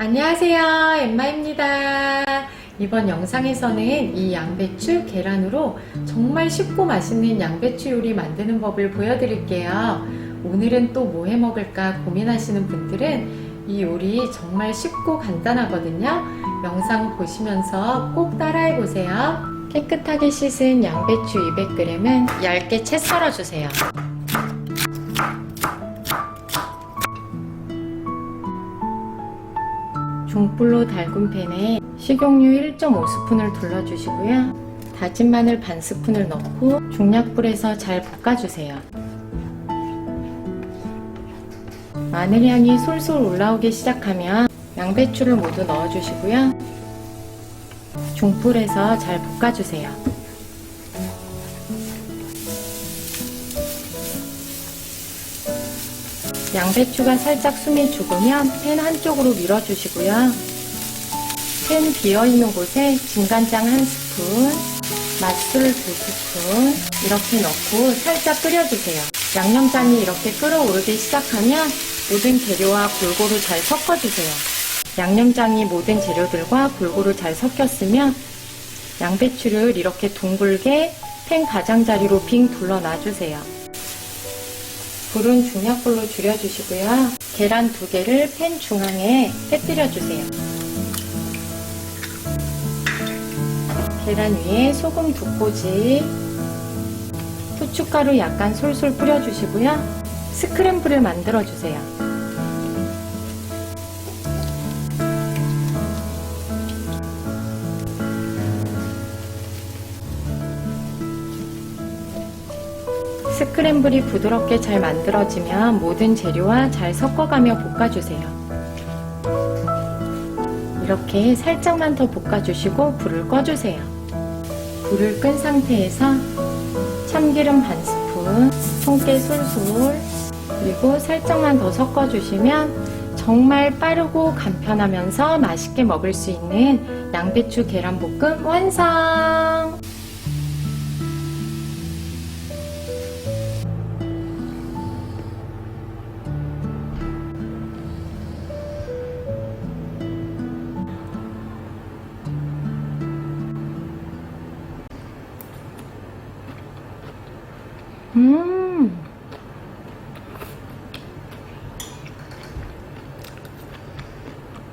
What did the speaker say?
안녕하세요, 엠마입니다. 이번 영상에서는 이 양배추, 계란으로 정말 쉽고 맛있는 양배추 요리 만드는 법을 보여드릴게요. 오늘은 또 뭐 해 먹을까 고민하시는 분들은 이 요리 정말 쉽고 간단하거든요. 영상 보시면서 꼭 따라해 보세요. 깨끗하게 씻은 양배추 200g은 얇게 채 썰어주세요. 중불로 달군 팬에 식용유 1.5스푼을 둘러주시고요. 다진 마늘 반 스푼을 넣고 중약불에서 잘 볶아주세요. 마늘 향이 솔솔 올라오기 시작하면 양배추를 모두 넣어주시고요. 중불에서 잘 볶아주세요. 양배추가 살짝 숨이 죽으면 팬 한쪽으로 밀어주시고요. 팬 비어있는 곳에 진간장 1스푼, 맛술 2스푼 이렇게 넣고 살짝 끓여주세요. 양념장이 이렇게 끓어오르기 시작하면 모든 재료와 골고루 잘 섞어주세요. 양념장이 모든 재료들과 골고루 잘 섞였으면 양배추를 이렇게 둥글게 팬 가장자리로 빙 둘러 놔주세요. 불은 중약불로 줄여주시고요. 계란 2개를 팬 중앙에 빼뜨려주세요. 계란 위에 소금 2꼬지, 후춧가루 약간 솔솔 뿌려주시고요. 스크램블을 만들어주세요. 스크램블이 부드럽게 잘 만들어지면 모든 재료와 잘 섞어가며 볶아주세요. 이렇게 살짝만 더 볶아주시고 불을 꺼주세요. 불을 끈 상태에서 참기름 반 스푼, 통깨 솔솔, 그리고 살짝만 더 섞어주시면 정말 빠르고 간편하면서 맛있게 먹을 수 있는 양배추 계란볶음 완성!